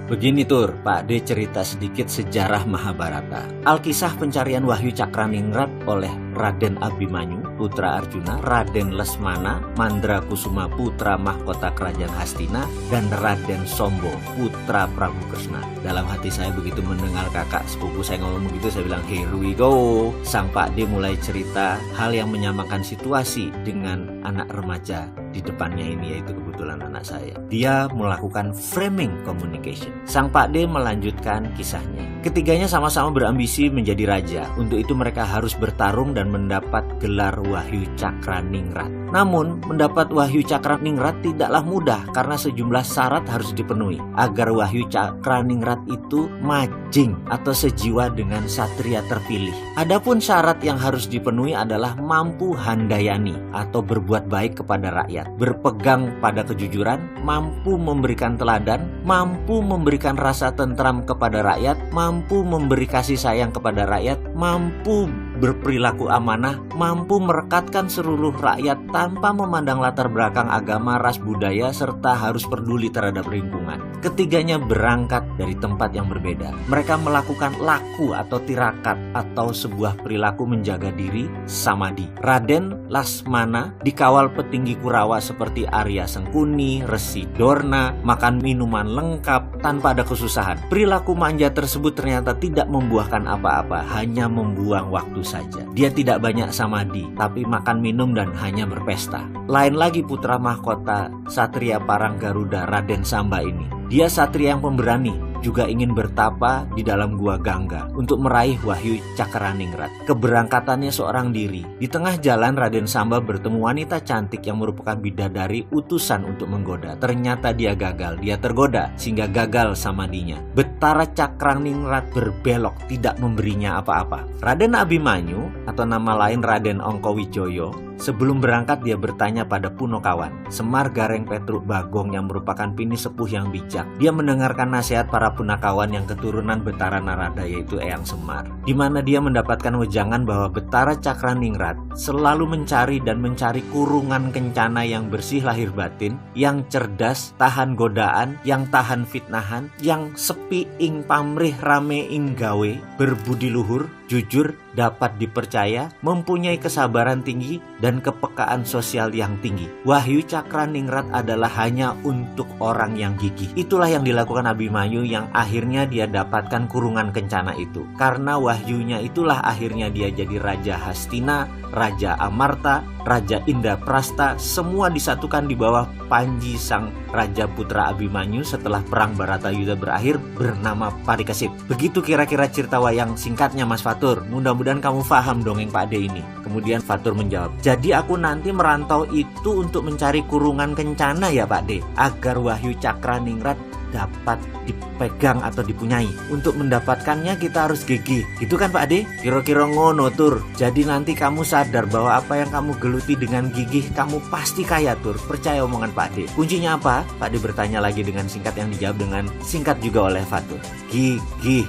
Begini Tur, Pak D cerita sedikit sejarah Mahabharata. Alkisah pencarian Wahyu Cakraningrat oleh Raden Abimanyu, putra Arjuna, Raden Lesmana, Mandrakusuma, putra mahkota kerajaan Hastina, dan Raden Sombo, putra Prabu Kresna. Dalam hati saya begitu mendengar kakak sepupu saya ngomong begitu, saya bilang, here we go. Sang Pak D mulai cerita hal yang menyamakan situasi dengan anak remaja di depannya ini, yaitu kebetulan anak saya. Dia melakukan framing communication. Sang Pak D melanjutkan kisahnya. Ketiganya sama-sama berambisi menjadi raja. Untuk itu mereka harus bertarung dan mendapat gelar Wahyu Cakraningrat. Namun, mendapat Wahyu Cakraningrat tidaklah mudah karena sejumlah syarat harus dipenuhi agar Wahyu Cakraningrat itu majing atau sejiwa dengan satria terpilih. Adapun syarat yang harus dipenuhi adalah mampu handayani atau berbuat baik kepada rakyat, berpegang pada kejujuran, mampu memberikan teladan, mampu memberikan rasa tentram kepada rakyat, mampu memberi kasih sayang kepada rakyat, mampu berperilaku amanah, mampu merekatkan seluruh rakyat tanpa memandang latar belakang agama, ras, budaya, serta harus peduli terhadap lingkungan. Ketiganya berangkat dari tempat yang berbeda. Mereka melakukan laku atau tirakat atau sebuah perilaku menjaga diri, samadhi. Raden Lasmana dikawal petinggi Kurawa seperti Arya Sengkuni, Resi Dorna, makan minuman lengkap tanpa ada kesusahan. Perilaku manja tersebut ternyata tidak membuahkan apa-apa, hanya membuang waktu saja. Dia tidak banyak samadhi, tapi makan minum dan hanya berpesta. Lain lagi putra mahkota Satria Parang Garuda, Raden Samba ini. Dia satria yang pemberani, juga ingin bertapa di dalam gua Gangga untuk meraih Wahyu Cakraningrat. Keberangkatannya seorang diri. Di tengah jalan Raden Samba bertemu wanita cantik yang merupakan bidadari utusan untuk menggoda. Ternyata dia gagal, dia tergoda sehingga gagal samadhinya. Betara Cakraningrat berbelok, tidak memberinya apa-apa. Raden Abimanyu atau nama lain Raden Ongkowijoyo, sebelum berangkat dia bertanya pada Punokawan, Semar Gareng Petruk Bagong yang merupakan bini sepuh yang bijak. Dia mendengarkan nasihat para Punakawan yang keturunan Betara Narada, yaitu Eyang Semar, di mana dia mendapatkan wejangan bahwa Betara Cakraningrat selalu mencari kurungan kencana yang bersih lahir batin, yang cerdas, tahan godaan, yang tahan fitnahan, yang sepi ing pamrih rame ing gawe, berbudi luhur, jujur, dapat dipercaya, mempunyai kesabaran tinggi, dan kepekaan sosial yang tinggi. Wahyu Cakraningrat adalah hanya untuk orang yang gigih. Itulah yang dilakukan Abimanyu yang akhirnya dia dapatkan kurungan kencana itu. Karena wahyunya itulah akhirnya dia jadi Raja Hastina, Raja Amarta, Raja Indraprasta, semua disatukan di bawah Panji sang Raja Putra Abimanyu setelah perang Baratayuda berakhir bernama Parikesit. Begitu kira-kira cerita wayang singkatnya Mas Fatur. Mudah-mudahan kamu paham dongeng Pak D ini. Kemudian Fatur menjawab, jadi aku nanti merantau itu untuk mencari kurungan kencana ya Pak D, agar Wahyu Cakraningrat dapat dipegang atau dipunyai. Untuk mendapatkannya kita harus gigih. Gitu kan Pak D? Kira-kira ngono Tur. Jadi nanti kamu sadar bahwa apa yang kamu geluti dengan gigih, kamu pasti kaya Tur. Percaya omongan Pak D. Kuncinya apa? Pak D bertanya lagi dengan singkat yang dijawab dengan singkat juga oleh Fatur. Gigih.